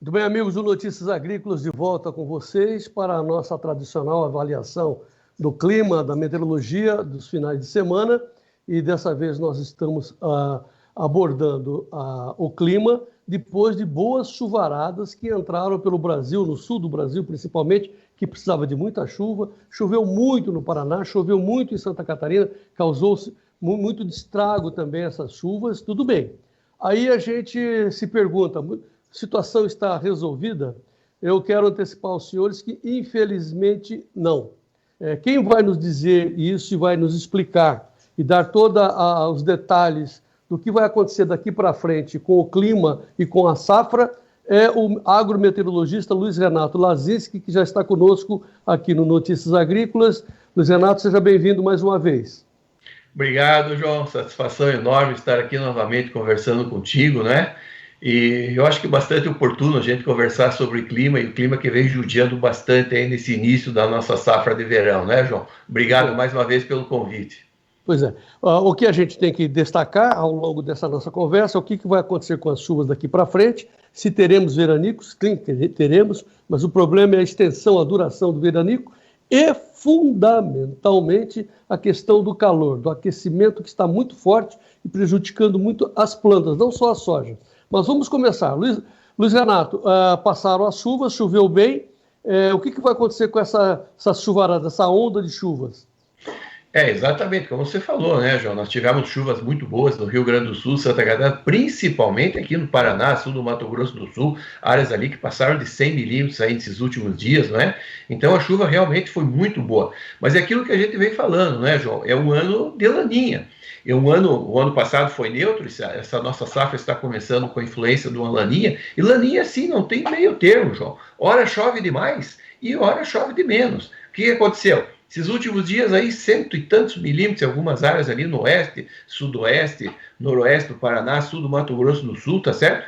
Muito bem, amigos do Notícias Agrícolas, de volta com vocês para a nossa tradicional avaliação do clima, da meteorologia dos finais de semana. E dessa vez nós estamos abordando o clima depois de boas chuvaradas que entraram pelo Brasil, no sul do Brasil principalmente, que precisava de muita chuva. Choveu muito no Paraná, choveu muito em Santa Catarina, causou-se muito estrago também essas chuvas, tudo bem. Aí a gente se pergunta, a situação está resolvida? Eu quero antecipar aos senhores que, infelizmente, não. Quem vai nos dizer isso e vai nos explicar e dar todos os detalhes do que vai acontecer daqui para frente com o clima e com a safra é o agrometeorologista Luiz Renato Lazinski, que já está conosco aqui no Notícias Agrícolas. Luiz Renato, seja bem-vindo mais uma vez. Obrigado, João. Satisfação enorme estar aqui novamente conversando contigo, né? E eu acho que é bastante oportuno a gente conversar sobre clima, e o clima que vem judiando bastante aí nesse início da nossa safra de verão, né, João? Obrigado mais uma vez pelo convite. Pois é. O que a gente tem que destacar ao longo dessa nossa conversa é o que vai acontecer com as chuvas daqui para frente, se teremos veranicos, teremos, mas o problema é a extensão, a duração do veranico e, fundamentalmente, a questão do calor, do aquecimento que está muito forte e prejudicando muito as plantas, não só a soja. Mas vamos começar. Luiz Renato, passaram as chuvas, choveu bem. O que vai acontecer com essa chuvarada, essa onda de chuvas? Exatamente, como você falou, né, João? Nós tivemos chuvas muito boas no Rio Grande do Sul, Santa Catarina, principalmente aqui no Paraná, sul do Mato Grosso do Sul, áreas ali que passaram de 100 milímetros aí nesses últimos dias, não é? Então a chuva realmente foi muito boa. Mas é aquilo que a gente vem falando, né, João? É um ano de laninha. O ano passado foi neutro, essa nossa safra está começando com a influência de uma laninha, e laninha, assim, não tem meio termo, João. Ora chove demais e ora chove de menos. O que aconteceu? Esses últimos dias aí, 100 e tantos milímetros em algumas áreas ali no oeste, sudoeste, noroeste do Paraná, sul do Mato Grosso do Sul, tá certo?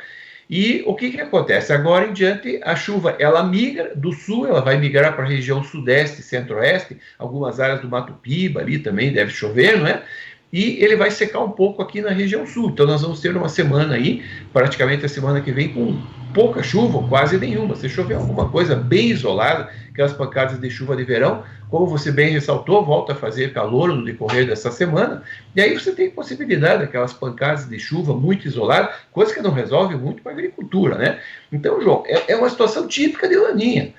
E o que acontece? Agora em diante, a chuva, ela migra do sul, ela vai migrar para a região sudeste, centro-oeste, algumas áreas do Mato Piba ali também deve chover, não é? E ele vai secar um pouco aqui na região sul. Então nós vamos ter uma semana aí, praticamente a semana que vem, com pouca chuva, ou quase nenhuma. Se chover alguma coisa bem isolada, aquelas pancadas de chuva de verão, como você bem ressaltou, volta a fazer calor no decorrer dessa semana, e aí você tem possibilidade daquelas pancadas de chuva muito isoladas, coisa que não resolve muito para a agricultura, né? Então, João, é uma situação típica de laninha.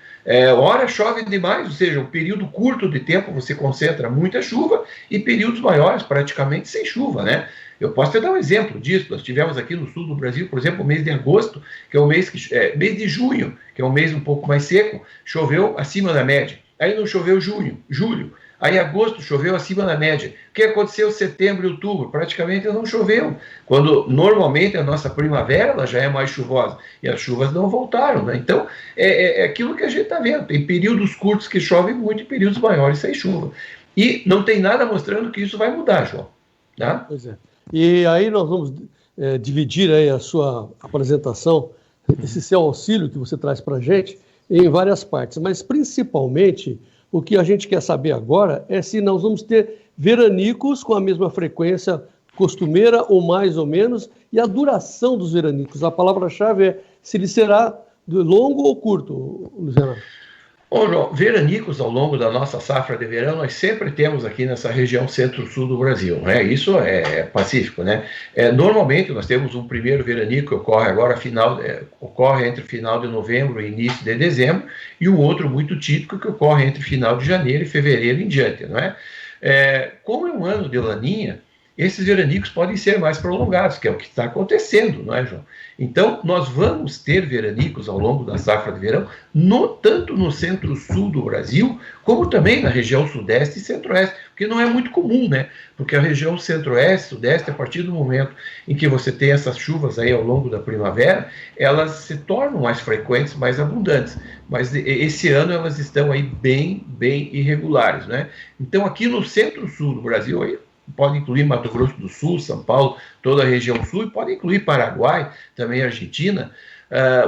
Hora chove demais, ou seja, um período curto de tempo você concentra muita chuva e períodos maiores praticamente sem chuva, né? Eu posso te dar um exemplo disso. Nós tivemos aqui no sul do Brasil, por exemplo, o mês de agosto, que é o mês mês de junho, que é um mês um pouco mais seco, choveu acima da média. Aí não choveu julho. Aí agosto choveu acima da média. O que aconteceu setembro e outubro? Praticamente não choveu. Quando normalmente a nossa primavera ela já é mais chuvosa e as chuvas não voltaram, né? Então é aquilo que a gente está vendo. Tem períodos curtos que chove muito e períodos maiores sem chuva. E não tem nada mostrando que isso vai mudar, João. Tá? Pois é. E aí nós vamos dividir aí a sua apresentação, esse seu auxílio que você traz para a gente, em várias partes. Mas principalmente o que a gente quer saber agora é se nós vamos ter veranicos com a mesma frequência costumeira ou mais ou menos, e a duração dos veranicos. A palavra-chave é se ele será longo ou curto, Luciano. Bom, João, veranicos ao longo da nossa safra de verão, nós sempre temos aqui nessa região centro-sul do Brasil, né? Isso é pacífico, né? Normalmente nós temos um primeiro veranico que ocorre agora, ocorre entre final de novembro e início de dezembro, e um outro muito típico que ocorre entre final de janeiro e fevereiro em diante, não é? Como é um ano de laninha, esses veranicos podem ser mais prolongados, que é o que está acontecendo, não é, João? Então, nós vamos ter veranicos ao longo da safra de verão, tanto no centro-sul do Brasil, como também na região sudeste e centro-oeste, porque não é muito comum, né? Porque a região centro-oeste, sudeste, a partir do momento em que você tem essas chuvas aí ao longo da primavera, elas se tornam mais frequentes, mais abundantes. Mas esse ano elas estão aí bem irregulares, né? Então, aqui no centro-sul do Brasil, aí, pode incluir Mato Grosso do Sul, São Paulo, toda a região sul, e pode incluir Paraguai, também Argentina,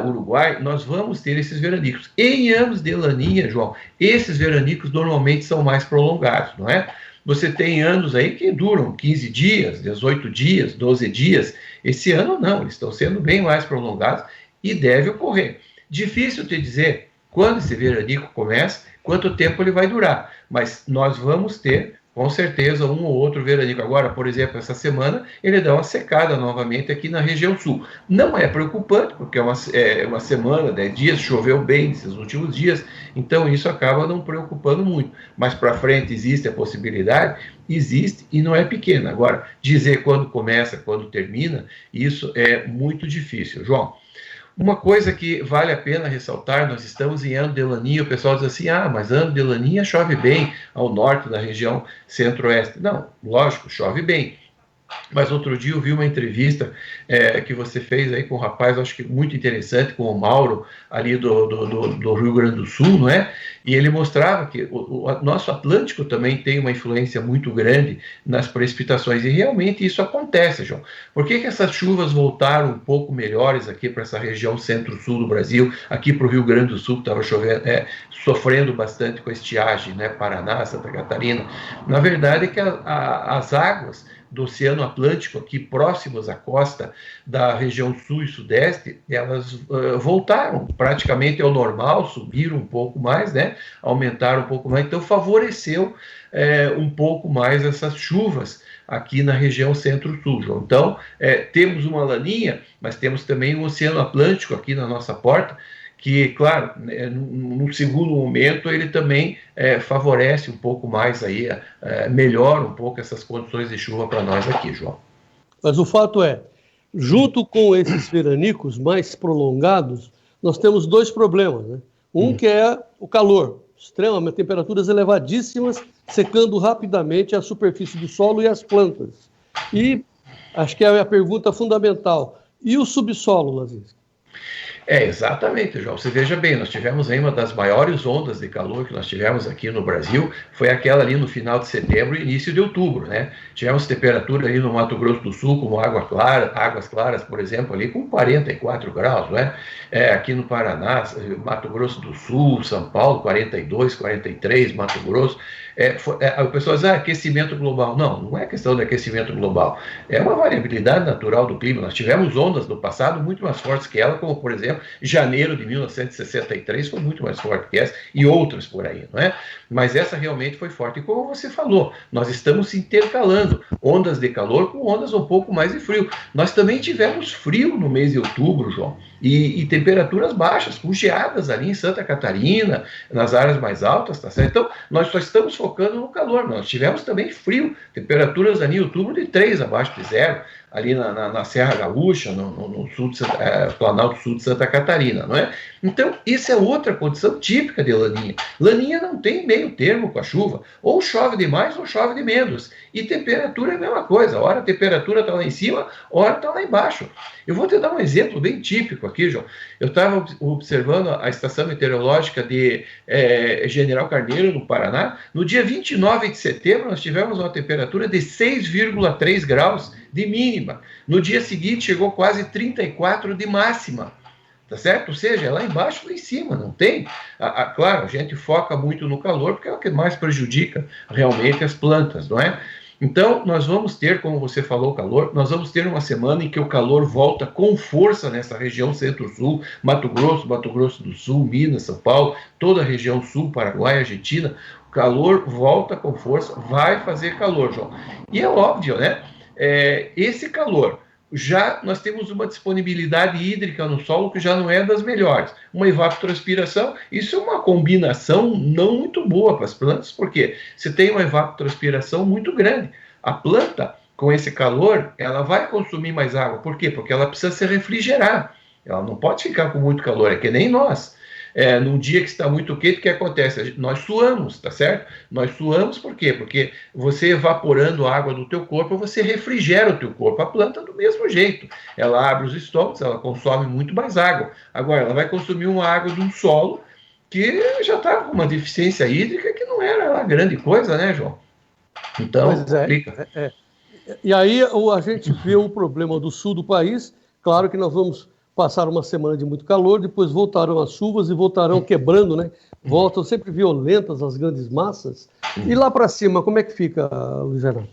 Uruguai, nós vamos ter esses veranicos. Em anos de laninha, João, esses veranicos normalmente são mais prolongados, não é? Você tem anos aí que duram 15 dias, 18 dias, 12 dias. Esse ano não, eles estão sendo bem mais prolongados e deve ocorrer. Difícil te dizer quando esse veranico começa, quanto tempo ele vai durar, mas nós vamos ter, com certeza, um ou outro veranico. Agora, por exemplo, essa semana, ele dá uma secada novamente aqui na região sul. Não é preocupante, porque é uma semana, 10 dias, choveu bem nesses últimos dias, então isso acaba não preocupando muito. Mas para frente existe a possibilidade? Existe e não é pequena. Agora, dizer quando começa, quando termina, isso é muito difícil. João, uma coisa que vale a pena ressaltar, nós estamos em ano de laninha, o pessoal diz assim, mas ano de laninha chove bem ao norte da região centro-oeste. Não, lógico, chove bem. Mas outro dia eu vi uma entrevista que você fez aí com um rapaz, acho que muito interessante, com o Mauro, ali do Rio Grande do Sul, não é? E ele mostrava que o nosso Atlântico também tem uma influência muito grande nas precipitações, e realmente isso acontece, João. Por que essas chuvas voltaram um pouco melhores aqui para essa região centro-sul do Brasil, aqui para o Rio Grande do Sul, que estava chovendo, sofrendo bastante com a estiagem, né? Paraná, Santa Catarina? Na verdade é que as águas do Oceano Atlântico, aqui próximos à costa da região sul e sudeste, elas voltaram praticamente ao normal, subiram um pouco mais, né? Aumentaram um pouco mais, então favoreceu um pouco mais essas chuvas aqui na região centro-sul, João. Então, temos uma laninha, mas temos também um Oceano Atlântico aqui na nossa porta, que, claro, no segundo momento ele também favorece um pouco mais aí, melhora um pouco essas condições de chuva para nós aqui, João. Mas o fato é, junto com esses veranicos mais prolongados, nós temos dois problemas, né? Um que é o calor, extremamente, temperaturas elevadíssimas, secando rapidamente a superfície do solo e as plantas. E acho que é a pergunta fundamental. E o subsolo, Lazinski? Exatamente, João. Você veja bem, nós tivemos aí uma das maiores ondas de calor que nós tivemos aqui no Brasil, foi aquela ali no final de setembro e início de outubro, né? Tivemos temperatura ali no Mato Grosso do Sul, como Águas Claras, por exemplo, ali com 44 graus, né? Aqui no Paraná, Mato Grosso do Sul, São Paulo, 42, 43, Mato Grosso. O pessoal diz, aquecimento global. Não é questão de aquecimento global. É uma variabilidade natural do clima. Nós tivemos ondas no passado muito mais fortes que ela, como, por exemplo, janeiro de 1963 foi muito mais forte que essa, e outras por aí, não é? Mas essa realmente foi forte. E como você falou, nós estamos intercalando ondas de calor com ondas um pouco mais de frio. Nós também tivemos frio no mês de outubro, João, e temperaturas baixas, com geadas ali em Santa Catarina, nas áreas mais altas, tá certo? Então, nós só estamos focando no calor. Nós tivemos também frio, temperaturas ali em outubro de 3 abaixo de zero, ali na Serra Gaúcha, no sul Planalto Sul de Santa Catarina, não é? Então, isso é outra condição típica de laninha. Laninha não tem meio termo com a chuva, ou chove demais ou chove de menos. E temperatura é a mesma coisa, ora a temperatura está lá em cima, ora está lá embaixo. Eu vou te dar um exemplo bem típico aqui, João. Eu estava observando a estação meteorológica de General Carneiro, no Paraná. No dia 29 de setembro, nós tivemos uma temperatura de 6,3 graus de mínima. No dia seguinte, chegou quase 34 de máxima. Tá certo? Ou seja, é lá embaixo, lá em cima, não tem? Claro, a gente foca muito no calor, porque é o que mais prejudica realmente as plantas, não é? Então, nós vamos ter, como você falou, calor, nós vamos ter uma semana em que o calor volta com força nessa região centro-sul, Mato Grosso do Sul, Minas, São Paulo, toda a região sul, Paraguai, Argentina. O calor volta com força, vai fazer calor, João. E é óbvio, né? Esse calor, já nós temos uma disponibilidade hídrica no solo que já não é das melhores. Uma evapotranspiração, isso é uma combinação não muito boa para as plantas, porque você tem uma evapotranspiração muito grande. A planta, com esse calor, ela vai consumir mais água. Por quê? Porque ela precisa se refrigerar. Ela não pode ficar com muito calor, é que nem nós. Num dia que está muito quente, o que acontece? Nós suamos, tá certo? Nós suamos por quê? Porque você evaporando a água do teu corpo, você refrigera o teu corpo. A planta do mesmo jeito. Ela abre os estômagos, ela consome muito mais água. Agora, ela vai consumir uma água de um solo que já está com uma deficiência hídrica que não era uma grande coisa, né, João? Então, complica. E aí a gente vê o problema do sul do país. Claro que nós vamos passar uma semana de muito calor, depois voltarão as chuvas e voltarão quebrando, né? Voltam sempre violentas as grandes massas. E lá para cima, como é que fica, Luiz Renato?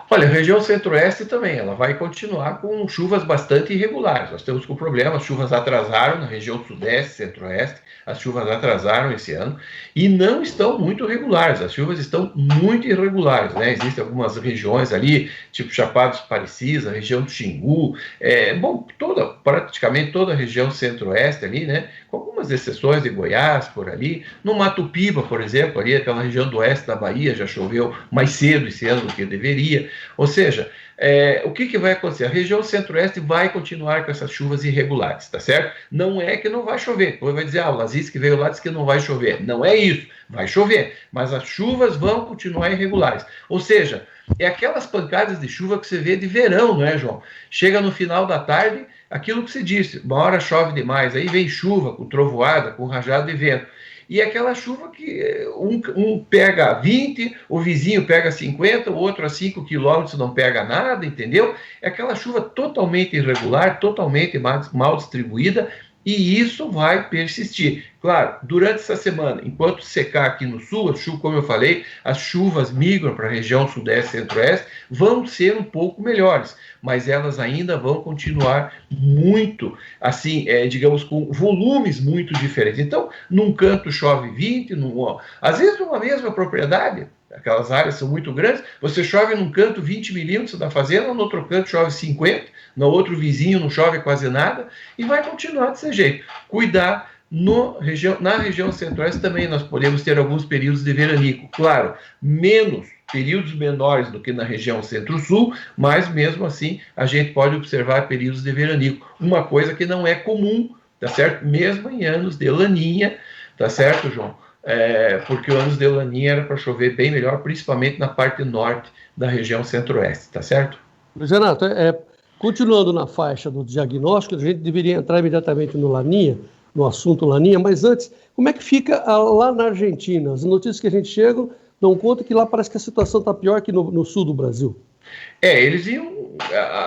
Olha, a região centro-oeste também, ela vai continuar com chuvas bastante irregulares. Nós temos com problema, as chuvas atrasaram na região sudeste, centro-oeste, as chuvas atrasaram esse ano e não estão muito regulares, as chuvas estão muito irregulares, né? Existem algumas regiões ali, tipo Chapada dos Parecis, a região do Xingu, praticamente toda a região centro-oeste ali, né? Com algumas exceções de Goiás, por ali. No Mato Piba, por exemplo, ali aquela região do oeste da Bahia, já choveu mais cedo esse ano do que deveria. Ou seja, o que vai acontecer? A região centro-oeste vai continuar com essas chuvas irregulares, tá certo? Não é que não vai chover. Depois vai dizer, o Laziz que veio lá disse que não vai chover. Não é isso, vai chover. Mas as chuvas vão continuar irregulares. Ou seja, é aquelas pancadas de chuva que você vê de verão, não é, João? Chega no final da tarde, aquilo que você disse, uma hora chove demais, aí vem chuva com trovoada, com rajada de vento. E aquela chuva que um pega 20, o vizinho pega 50, o outro a 5 quilômetros não pega nada, entendeu? É aquela chuva totalmente irregular, totalmente mal distribuída, e isso vai persistir. Claro, durante essa semana, enquanto secar aqui no sul, como eu falei, as chuvas migram para a região sudeste e centro-oeste, vão ser um pouco melhores, mas elas ainda vão continuar muito, assim, digamos, com volumes muito diferentes. Então, num canto chove 20, às vezes numa mesma propriedade, aquelas áreas são muito grandes, você chove num canto 20 milímetros da fazenda, no outro canto chove 50, no outro vizinho não chove quase nada, e vai continuar desse jeito. Cuidar. Na região centro-oeste também nós podemos ter alguns períodos de veranico, claro, períodos menores do que na região centro-sul, mas mesmo assim a gente pode observar períodos de veranico, uma coisa que não é comum, tá certo? Mesmo em anos de laninha, tá certo, João? Porque os anos de laninha era para chover bem melhor, principalmente na parte norte da região centro-oeste, tá certo? Luiz Renato, continuando na faixa do diagnóstico, a gente deveria entrar imediatamente no laninha, no assunto laninha, mas antes, como é que fica lá na Argentina? As notícias que a gente chegam dão conta que lá parece que a situação está pior que no sul do Brasil. Eles iam.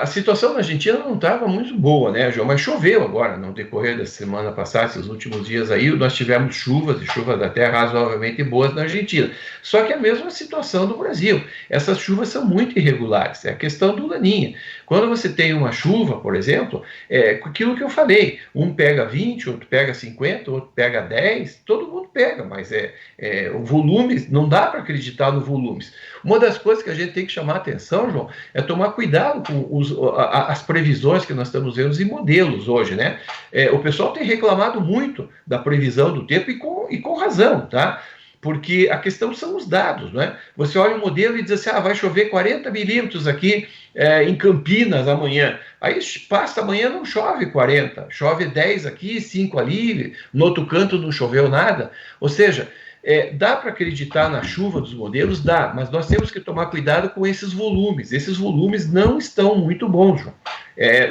A situação na Argentina não estava muito boa, né, João? Mas choveu agora, no decorrer da semana passada, esses últimos dias aí, nós tivemos chuvas até razoavelmente boas na Argentina. Só que é a mesma situação do Brasil. Essas chuvas são muito irregulares. É a questão do laninha. Quando você tem uma chuva, por exemplo, aquilo que eu falei, um pega 20, outro pega 50, outro pega 10, todo mundo pega, mas o volume, não dá para acreditar no volumes. Uma das coisas que a gente tem que chamar a atenção, João, é tomar cuidado com as previsões que nós estamos vendo em modelos hoje, né? O pessoal tem reclamado muito da previsão do tempo e com razão, tá? Porque a questão são os dados, né? Você olha o modelo e diz assim, vai chover 40 milímetros aqui em Campinas amanhã. Aí passa amanhã, não chove 40, chove 10 aqui, 5 ali, no outro canto não choveu nada. Ou seja, dá para acreditar na chuva dos modelos? Dá, mas nós temos que tomar cuidado com esses volumes. Esses volumes não estão muito bons, João.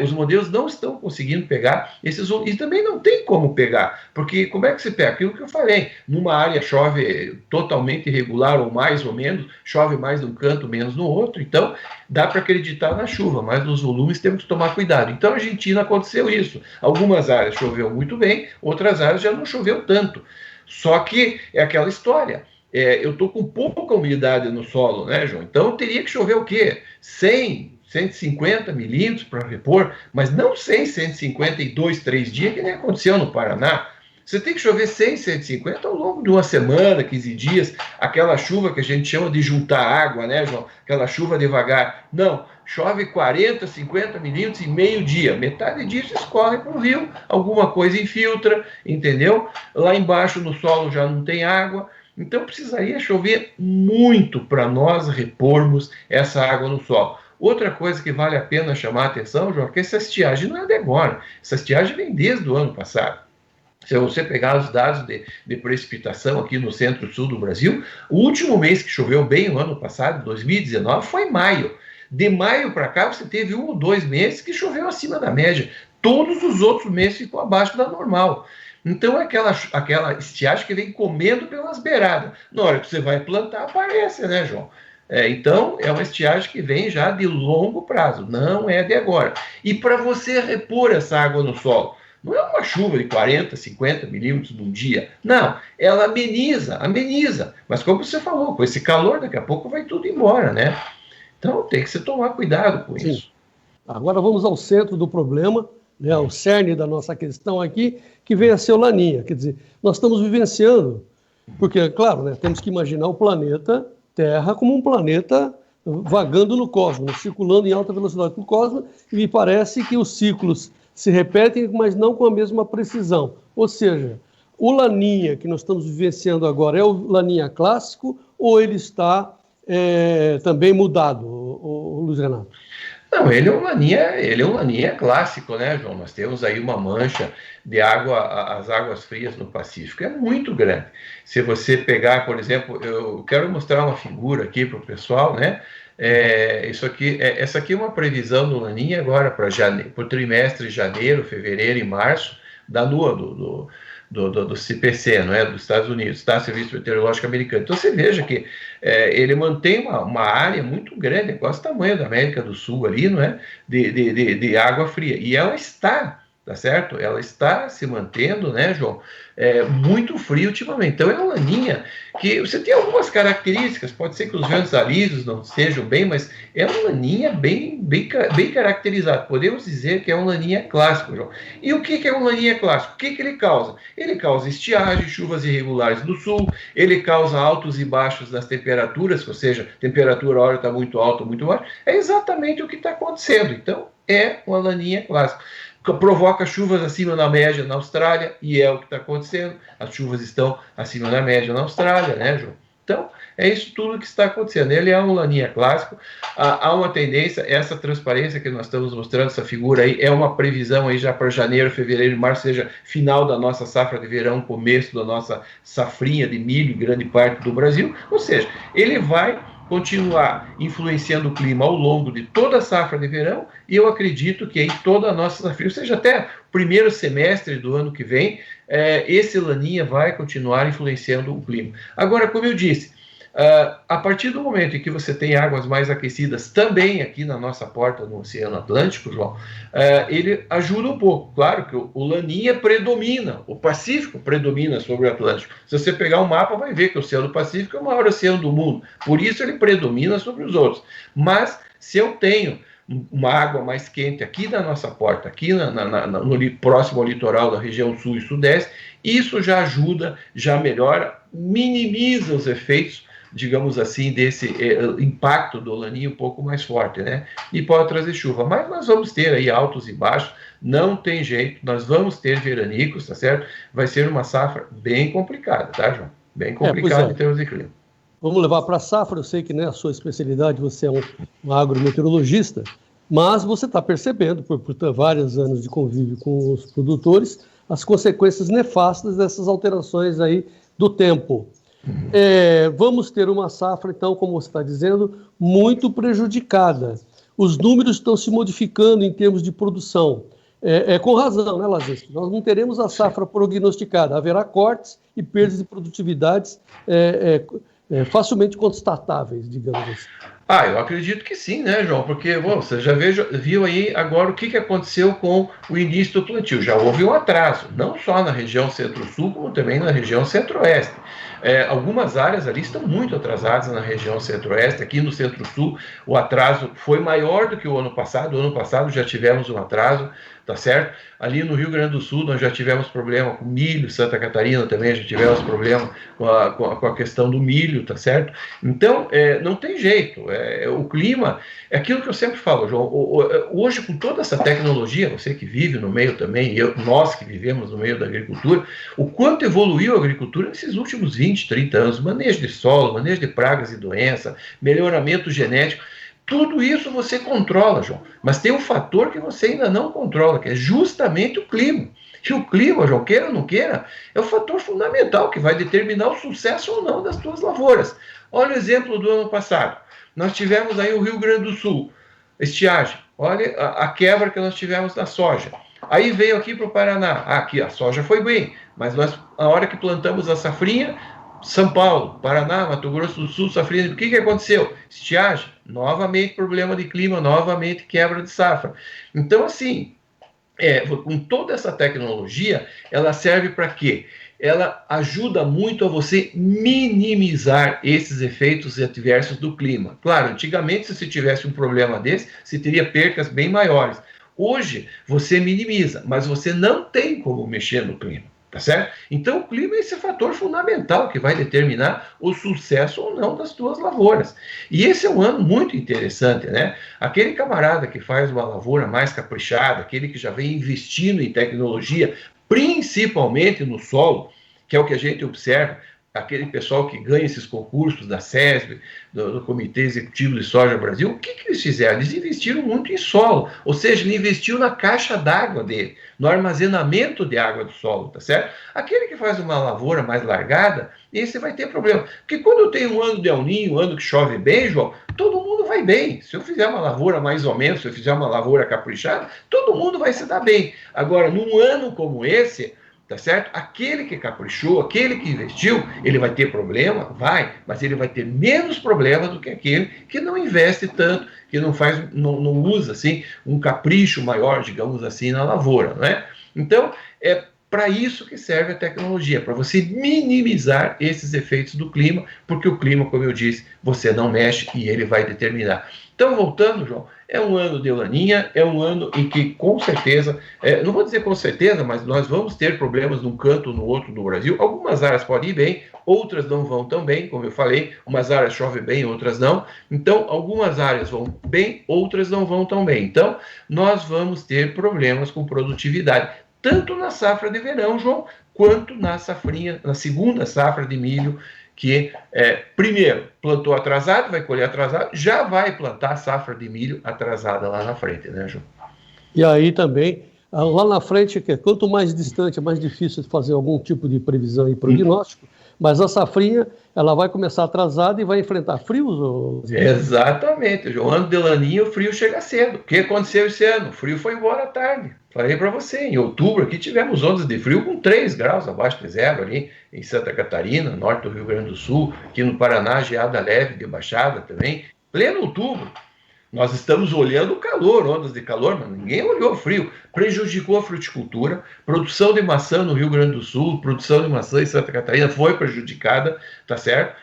Os modelos não estão conseguindo pegar esses volumes. E também não tem como pegar, porque como é que se pega? Aquilo que eu falei, numa área chove totalmente irregular, ou mais ou menos, chove mais num canto, menos no outro, então dá para acreditar na chuva, mas nos volumes temos que tomar cuidado. Então, a Argentina aconteceu isso. Algumas áreas choveu muito bem, outras áreas já não choveu tanto. Só que é aquela história, eu estou com pouca umidade no solo, né, João? Então teria que chover o quê? 100, 150 milímetros para repor, mas não 100, 150 em 2, 3 dias, que nem aconteceu no Paraná. Você tem que chover 100, 150 ao longo de uma semana, 15 dias, aquela chuva que a gente chama de juntar água, né, João? Aquela chuva devagar. Não, chove 40, 50 milímetros em meio dia. Metade disso escorre para o rio, alguma coisa infiltra, entendeu? Lá embaixo no solo já não tem água. Então precisaria chover muito para nós repormos essa água no solo. Outra coisa que vale a pena chamar a atenção, João, é que essa estiagem não é de agora. Essa estiagem vem desde o ano passado. Se você pegar os dados de precipitação aqui no centro-sul do Brasil, o último mês que choveu bem o ano passado, 2019, foi maio. De maio para cá, você teve 1 ou 2 meses que choveu acima da média. Todos os outros meses ficou abaixo da normal. Então, é aquela estiagem que vem comendo pelas beiradas. Na hora que você vai plantar, aparece, né, João? Então, é uma estiagem que vem já de longo prazo, não é de agora. E para você repor essa água no solo, não é uma chuva de 40, 50 milímetros num dia. Não, ela ameniza. Mas como você falou, com esse calor, daqui a pouco vai tudo embora, né? Então tem que se tomar cuidado com Sim. isso. Agora vamos ao centro do problema, né, ao cerne da nossa questão aqui, que vem a ser o Laninha. Quer dizer, nós estamos vivenciando, porque, claro, né, temos que imaginar o planeta Terra como um planeta vagando no cosmos, circulando em alta velocidade no cosmos, e me parece que os ciclos se repetem, mas não com a mesma precisão. Ou seja, o Laninha que nós estamos vivenciando agora é o Laninha clássico ou ele está também mudado, o Luiz Renato? Não, ele é um laninha clássico, né, João? Nós temos aí uma mancha de água, as águas frias no Pacífico, é muito grande. Se você pegar, por exemplo, eu quero mostrar uma figura aqui para o pessoal, né? Essa aqui é uma previsão do laninha agora para o trimestre de janeiro, fevereiro e março, da NOAA, do CPC, não é? Dos Estados Unidos, tá? Serviço Meteorológico Americano. Então você veja que ele mantém uma área muito grande, quase o tamanho da América do Sul ali, não é? De água fria. E ela está, tá certo? Ela está se mantendo, né, João? Muito frio ultimamente. Então é uma laninha que você tem algumas características, pode ser que os ventos alísios não sejam bem, mas é uma laninha bem caracterizada. Podemos dizer que é uma laninha clássico, João. E o que é uma laninha clássico? O que ele causa? Ele causa estiagem, chuvas irregulares no sul, ele causa altos e baixos das temperaturas, ou seja, temperatura a hora está muito alta, muito baixa. É exatamente o que está acontecendo. Então é uma laninha clássica. Provoca chuvas acima da média na Austrália, e é o que está acontecendo. As chuvas estão acima da média na Austrália, né, João? Então, é isso tudo que está acontecendo. Ele é um laninha clássico, há uma tendência, essa transparência que nós estamos mostrando, essa figura aí, é uma previsão aí já para janeiro, fevereiro e março, seja final da nossa safra de verão, começo da nossa safrinha de milho em grande parte do Brasil, ou seja, ele vai continuar influenciando o clima ao longo de toda a safra de verão, e eu acredito que aí toda a nossa safra, ou seja, até o primeiro semestre do ano que vem, esse laninha vai continuar influenciando o clima. Agora, como eu disse, a partir do momento em que você tem águas mais aquecidas também aqui na nossa porta no Oceano Atlântico, João, ele ajuda um pouco. Claro que o laninha predomina, o Pacífico predomina sobre o Atlântico. Se você pegar o mapa, vai ver que o Oceano Pacífico é o maior oceano do mundo, por isso ele predomina sobre os outros. Mas se eu tenho uma água mais quente aqui na nossa porta, aqui no próximo ao litoral da região sul e sudeste, isso já ajuda, já melhora, minimiza os efeitos, digamos assim, desse impacto do laninha um pouco mais forte, né? E pode trazer chuva. Mas nós vamos ter aí altos e baixos, não tem jeito, nós vamos ter veranicos, tá certo? Vai ser uma safra bem complicada, tá, João? Bem complicada em termos de clima. Vamos levar para a safra, eu sei que não é a sua especialidade, você é um agrometeorologista, mas você está percebendo, por vários anos de convívio com os produtores, as consequências nefastas dessas alterações aí do tempo. Vamos ter uma safra, então, como você está dizendo, muito prejudicada. Os números estão se modificando em termos de produção. Com razão, né, Lazinski? Nós não teremos a safra prognosticada. Haverá cortes e perdas de produtividades facilmente constatáveis, digamos assim. Eu acredito que sim, né, João? Porque você já viu aí agora o que aconteceu com o início do plantio. Já houve um atraso, não só na região centro-sul, como também na região centro-oeste. Algumas áreas ali estão muito atrasadas na região centro-oeste. Aqui no centro-sul, o atraso foi maior do que o ano passado. O ano passado já tivemos um atraso, tá certo? Ali no Rio Grande do Sul, nós já tivemos problema com milho, Santa Catarina também já tivemos problema com a questão do milho, tá certo? Então, não tem jeito. O clima, é aquilo que eu sempre falo, João, hoje com toda essa tecnologia, você que vive no meio também, nós que vivemos no meio da agricultura, o quanto evoluiu a agricultura nesses últimos 20, 30 anos, manejo de solo, manejo de pragas e doenças, melhoramento genético, tudo isso você controla, João, mas tem um fator que você ainda não controla, que é justamente o clima. E o clima, João, queira ou não queira, é o fator fundamental que vai determinar o sucesso ou não das tuas lavouras. Olha o exemplo do ano passado. Nós tivemos aí o Rio Grande do Sul, estiagem. Olha a quebra que nós tivemos na soja. Aí veio aqui para o Paraná. Aqui a soja foi bem, mas nós, a hora que plantamos a safrinha, São Paulo, Paraná, Mato Grosso do Sul, safrinha, o que aconteceu? Estiagem, novamente problema de clima, novamente quebra de safra. Então, assim, com toda essa tecnologia, ela serve para quê? ela ajuda muito a você minimizar esses efeitos adversos do clima. Claro, antigamente, se você tivesse um problema desse, você teria percas bem maiores. Hoje, você minimiza, mas você não tem como mexer no clima, tá certo? Então, o clima é esse fator fundamental que vai determinar o sucesso ou não das tuas lavouras. E esse é um ano muito interessante, né? Aquele camarada que faz uma lavoura mais caprichada, aquele que já vem investindo em tecnologia, principalmente no solo, que é o que a gente observa, aquele pessoal que ganha esses concursos da SESB, do Comitê Executivo de Soja Brasil, o que eles fizeram? Eles investiram muito em solo, ou seja, ele investiu na caixa d'água dele, no armazenamento de água do solo, tá certo? Aquele que faz uma lavoura mais largada, esse vai ter problema. Porque quando eu tenho um ano de El Niño, um ano que chove bem, João, todo mundo vai bem. Se eu fizer uma lavoura mais ou menos, se eu fizer uma lavoura caprichada, todo mundo vai se dar bem. Agora, num ano como esse, tá certo? Aquele que caprichou, aquele que investiu, ele vai ter problema? Vai, mas ele vai ter menos problema do que aquele que não investe tanto, que não faz, não usa assim um capricho maior, digamos assim, na lavoura, né? Então, é para isso que serve a tecnologia, para você minimizar esses efeitos do clima, porque o clima, como eu disse, você não mexe e ele vai determinar. Então, voltando, João, é um ano de laninha, é um ano em que, com certeza, não vou dizer com certeza, mas nós vamos ter problemas num canto ou no outro do Brasil. Algumas áreas podem ir bem, outras não vão tão bem, como eu falei, umas áreas chovem bem, outras não. Então, algumas áreas vão bem, outras não vão tão bem. Então, nós vamos ter problemas com produtividade, tanto na safra de verão, João, quanto na safrinha, na segunda safra de milho, que primeiro plantou atrasado, vai colher atrasado, já vai plantar a safra de milho atrasada lá na frente, né, João? E aí também, lá na frente, quanto mais distante, mais difícil de fazer algum tipo de previsão e prognóstico, mas a safrinha, ela vai começar atrasada e vai enfrentar frios? Exatamente, João. Ano de laninha, o frio chega cedo. O que aconteceu esse ano? O frio foi embora à tarde. Falei para você, em outubro aqui tivemos ondas de frio com 3 graus abaixo de zero ali em Santa Catarina, norte do Rio Grande do Sul, aqui no Paraná, geada leve de baixada também, pleno outubro. Nós estamos olhando o calor, ondas de calor, mas ninguém olhou o frio. Prejudicou a fruticultura, produção de maçã no Rio Grande do Sul, produção de maçã em Santa Catarina foi prejudicada, tá certo?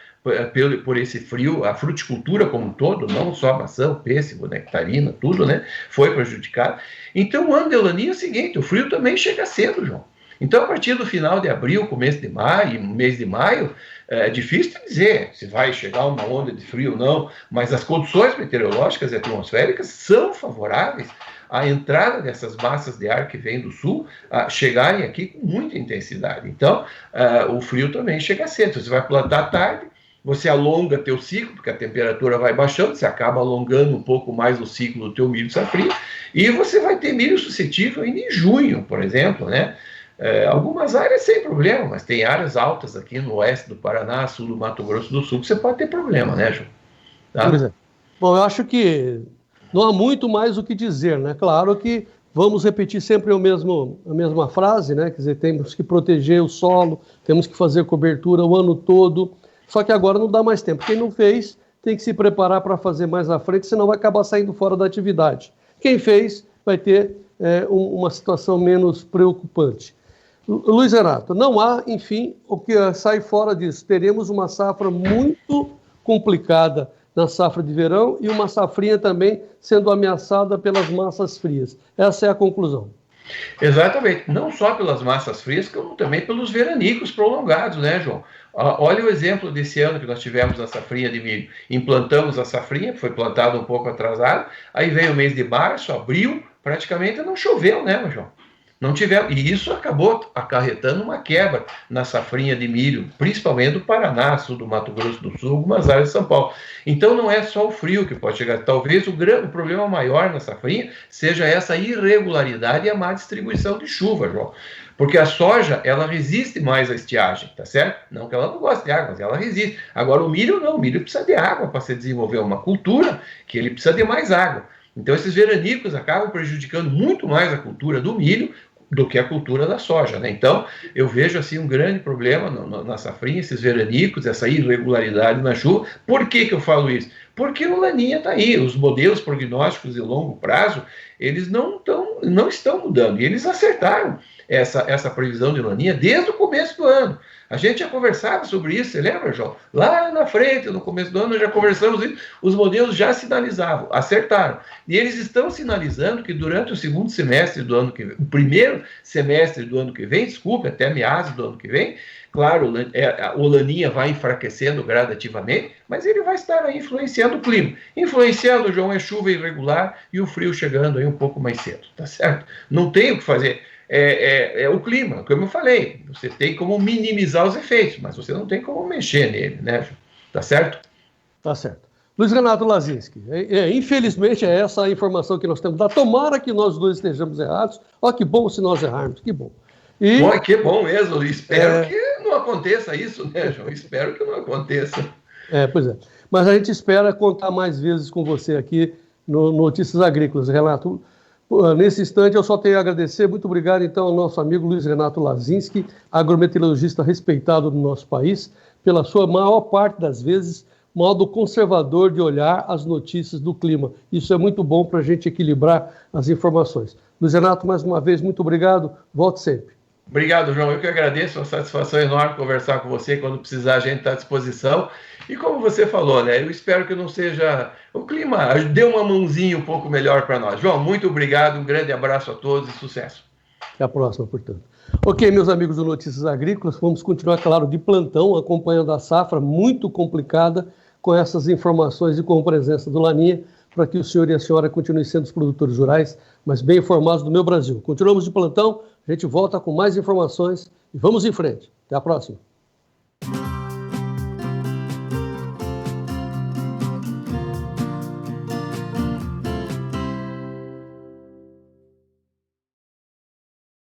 Por esse frio, a fruticultura como um todo, não só a maçã, o pêssego, nectarina, tudo, né? Foi prejudicado. Então, o ano de laninha é o seguinte, o frio também chega cedo, João. Então, a partir do final de abril, começo de maio, mês de maio, é difícil dizer se vai chegar uma onda de frio ou não, mas as condições meteorológicas e atmosféricas são favoráveis à entrada dessas massas de ar que vêm do sul a chegarem aqui com muita intensidade. Então, o frio também chega cedo. Você vai plantar tarde, você alonga teu ciclo, porque a temperatura vai baixando, você acaba alongando um pouco mais o ciclo do teu milho safrinha, e você vai ter milho suscetível ainda em junho, por exemplo, né? Algumas áreas sem problema, mas tem áreas altas aqui no oeste do Paraná, sul do Mato Grosso do Sul, que você pode ter problema, né, João? Tá? Pois é. Bom, eu acho que não há muito mais o que dizer, né? Claro que vamos repetir sempre a mesma frase, né? Quer dizer, temos que proteger o solo, temos que fazer cobertura o ano todo, só que agora não dá mais tempo. Quem não fez tem que se preparar para fazer mais à frente, senão vai acabar saindo fora da atividade. Quem fez vai ter uma situação menos preocupante. Luiz Renato, não há, enfim, o que sai fora disso. Teremos uma safra muito complicada na safra de verão e uma safrinha também sendo ameaçada pelas massas frias. Essa é a conclusão. Exatamente. Não só pelas massas frias, como também pelos veranicos prolongados, né, João? Olha o exemplo desse ano que nós tivemos a safrinha de milho. Implantamos a safrinha, que foi plantada um pouco atrasada, aí veio o mês de março, abril, praticamente não choveu, né, João? Não tivemos, e isso acabou acarretando uma quebra na safrinha de milho, principalmente do Paraná, sul do Mato Grosso do Sul, algumas áreas de São Paulo. Então não é só o frio que pode chegar. Talvez o problema maior na safrinha seja essa irregularidade e a má distribuição de chuva, João. Porque a soja, ela resiste mais à estiagem, tá certo? Não que ela não goste de água, mas ela resiste. Agora o milho não, o milho precisa de água para se desenvolver uma cultura que ele precisa de mais água. Então esses veranicos acabam prejudicando muito mais a cultura do milho do que a cultura da soja, né? Então, eu vejo assim um grande problema na safrinha, esses veranicos, essa irregularidade na chuva. Por que eu falo isso? Porque o laninha está aí, os modelos prognósticos de longo prazo, eles não estão mudando, e eles acertaram. essa previsão de Laninha desde o começo do ano. A gente já conversava sobre isso, você lembra, João? Lá na frente, no começo do ano, nós já conversamos isso, os modelos já sinalizavam, acertaram. E eles estão sinalizando que durante o segundo semestre do ano que vem, o primeiro semestre do ano que vem, desculpe, até meados do ano que vem, claro, o Laninha vai enfraquecendo gradativamente, mas ele vai estar aí influenciando o clima. Influenciando, João, é chuva irregular e o frio chegando aí um pouco mais cedo, tá certo? Não tem o que fazer. É o clima, como eu falei, você tem como minimizar os efeitos, mas você não tem como mexer nele, né? Tá certo? Tá certo. Luiz Renato Lazinski, infelizmente é essa a informação que nós temos. Tomara que nós dois estejamos errados. Ó, que bom se nós errarmos, que bom. Que bom mesmo, espero que não aconteça isso, né, João? Espero que não aconteça. Pois é. Mas a gente espera contar mais vezes com você aqui no Notícias Agrícolas, Renato. Nesse instante, eu só tenho a agradecer. Muito obrigado, então, ao nosso amigo Luiz Renato Lazinski, agrometeorologista respeitado no nosso país, pela sua maior parte das vezes, modo conservador de olhar as notícias do clima. Isso é muito bom para a gente equilibrar as informações. Luiz Renato, mais uma vez, muito obrigado. Volte sempre. Obrigado, João. Eu que agradeço, uma satisfação enorme conversar com você. Quando precisar, a gente está à disposição. E como você falou, né? Eu espero que não seja... O clima dê uma mãozinha um pouco melhor para nós. João, muito obrigado. Um grande abraço a todos e sucesso. Até a próxima, portanto. Ok, meus amigos do Notícias Agrícolas, vamos continuar, claro, de plantão, acompanhando a safra muito complicada, com essas informações e com a presença do Laninha, para que o senhor e a senhora continuem sendo os produtores rurais, mas bem informados do meu Brasil. Continuamos de plantão, a gente volta com mais informações e vamos em frente. Até a próxima.